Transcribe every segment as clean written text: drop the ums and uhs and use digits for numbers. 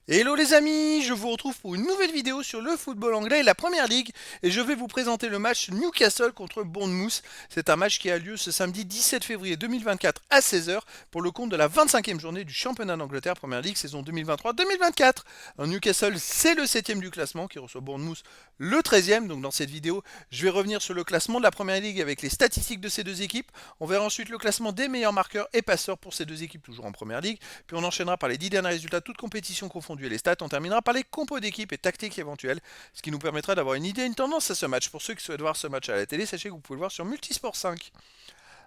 Hello les amis, je vous retrouve pour une nouvelle vidéo sur le football anglais et la Première Ligue et je vais vous présenter le match Newcastle contre Bournemouth. C'est un match qui a lieu ce samedi 17 février 2024 à 16 h pour le compte de la 25e journée du championnat d'Angleterre Première Ligue saison 2023-2024. Newcastle c'est le 7e du classement qui reçoit Bournemouth le 13e. Donc dans cette vidéo je vais revenir sur le classement de la Première Ligue avec les statistiques de ces deux équipes. On verra ensuite le classement des meilleurs marqueurs et passeurs pour ces deux équipes toujours en Première Ligue. Puis on enchaînera par les 10 derniers résultats toutes compétitions confondues et les stats. On terminera par les compos d'équipe et tactiques éventuelles, ce qui nous permettra d'avoir une idée et une tendance à ce match. Pour ceux qui souhaitent voir ce match à la télé, sachez que vous pouvez le voir sur Multisport 5.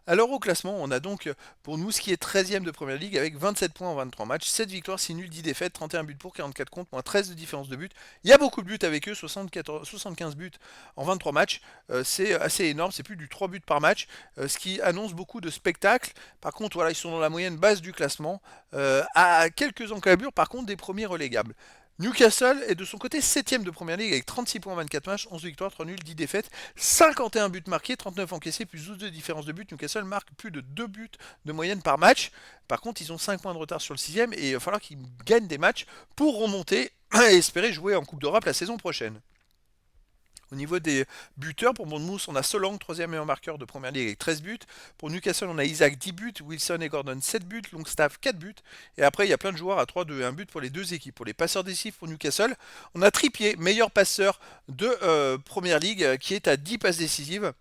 Alors au classement, on a donc pour nous ce qui est 13e de Première Ligue avec 27 points en 23 matchs, 7 victoires, 6 nuls, 10 défaites, 31 buts pour, 44 contre, moins 13 de différence de but. Il y a beaucoup de buts avec eux, 75 buts en 23 matchs. C'est assez énorme, c'est plus du 3 buts par match, ce qui annonce beaucoup de spectacles. Par contre, voilà, ils sont dans la moyenne basse du classement, à quelques encablures par contre des premiers relégables. Newcastle est de son côté 7ème de Première Ligue avec 36 points en 24 matchs, 11 victoires, 3 nuls, 10 défaites, 51 buts marqués, 39 encaissés, plus 12 de différence de but. Newcastle marque plus de 2 buts de moyenne par match. Par contre, ils ont 5 points de retard sur le 6ème et il va falloir qu'ils gagnent des matchs pour remonter et espérer jouer en Coupe d'Europe la saison prochaine. Au niveau des buteurs, pour Bournemouth, on a Solanke, troisième meilleur marqueur de Première Ligue avec 13 buts. Pour Newcastle, on a Isaac 10 buts, Wilson et Gordon 7 buts, Longstaff 4 buts. Et après, il y a plein de joueurs à 3, 2 et 1 but pour les deux équipes. Pour les passeurs décisifs pour Newcastle, on a Trippier, meilleur passeur de Première Ligue, qui est à 10 passes décisives.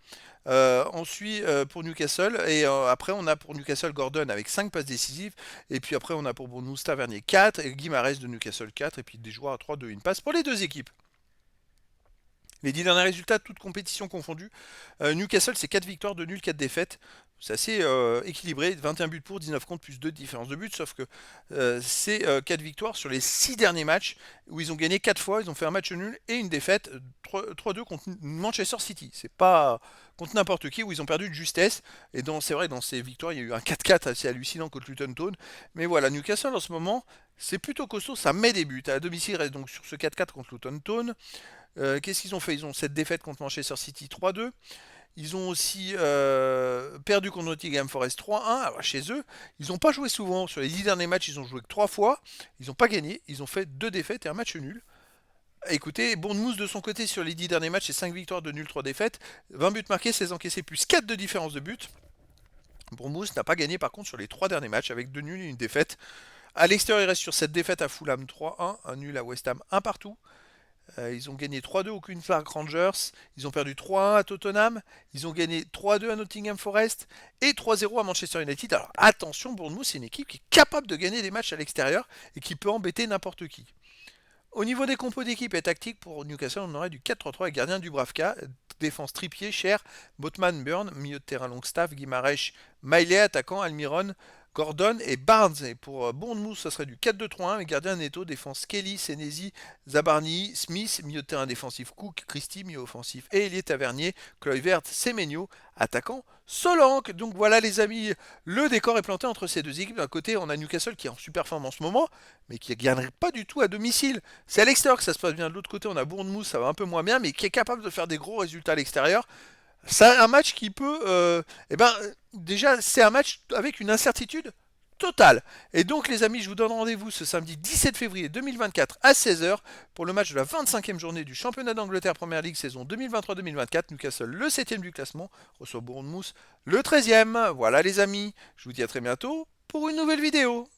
Ensuite pour Newcastle et après on a pour Newcastle Gordon avec 5 passes décisives et puis après on a pour Bournemouth Tavernier 4 et Guimarães de Newcastle 4 et puis des joueurs à 3, 2 et 1 passe pour les deux équipes. Les 10 derniers résultats, toutes compétitions confondues. Newcastle, c'est 4 victoires, 2 nuls, 4 défaites. C'est assez équilibré, 21 buts pour, 19 contre, plus 2 de différence de but, sauf que c'est 4 victoires sur les 6 derniers matchs, où ils ont gagné 4 fois, ils ont fait un match nul et une défaite, 3-2 contre Manchester City. C'est pas contre n'importe qui, où ils ont perdu de justesse, et c'est vrai, dans ces victoires, il y a eu un 4-4 assez hallucinant contre Luton Town. Mais voilà, Newcastle en ce moment, c'est plutôt costaud, ça met des buts. À domicile, reste donc sur ce 4-4 contre Luton Town. Qu'est-ce qu'ils ont fait? Ils ont cette défaite contre Manchester City 3-2. Ils ont aussi perdu contre Nottingham Forest 3-1. Alors chez eux, ils n'ont pas joué souvent. Sur les 10 derniers matchs, ils ont joué que 3 fois. Ils n'ont pas gagné. Ils ont fait 2 défaites et un match nul. Écoutez, Bournemouth de son côté sur les 10 derniers matchs, c'est 5 victoires, 2 nuls, 3 défaites. 20 buts marqués, 16 encaissés, plus 4 de différence de but. Bournemouth n'a pas gagné par contre sur les 3 derniers matchs avec 2 nuls et une défaite. À l'extérieur, il reste sur cette défaite à Fulham 3-1, un nul à West Ham 1 partout. Ils ont gagné 3-2 au Queen's Park Rangers. Ils ont perdu 3-1 à Tottenham. Ils ont gagné 3-2 à Nottingham Forest et 3-0 à Manchester United. Alors attention, Bournemouth, c'est une équipe qui est capable de gagner des matchs à l'extérieur et qui peut embêter n'importe qui. Au niveau des compos d'équipe et tactique, pour Newcastle, on aurait du 4-3-3 avec gardien Dubravka, défense Trippier, Cher, Botman, Burn, milieu de terrain Longstaff, Guimarães, Miley, attaquant Almiron, Gordon et Barnes. Et pour Bournemouth, ça serait du 4-2-3-1 avec gardien Neto, défense Kelly, Senesi, Zabarni, Smith, milieu de terrain défensif Cook, Christie, milieu offensif et Elie Tavernier, Kluivert, Semenyo, attaquant Solanke. Donc voilà les amis, le décor est planté entre ces deux équipes. D'un côté, on a Newcastle qui est en super forme en ce moment, mais qui ne gagnerait pas du tout à domicile. C'est à l'extérieur que ça se passe bien. De l'autre côté, on a Bournemouth, ça va un peu moins bien, mais qui est capable de faire des gros résultats à l'extérieur. C'est un match qui peut... déjà, c'est un match avec une incertitude totale. Et donc, les amis, je vous donne rendez-vous ce samedi 17 février 2024 à 16 h pour le match de la 25e journée du championnat d'Angleterre Première Ligue saison 2023-2024. Newcastle, le 7e du classement, reçoit Bournemouth, le 13e. Voilà, les amis. Je vous dis à très bientôt pour une nouvelle vidéo.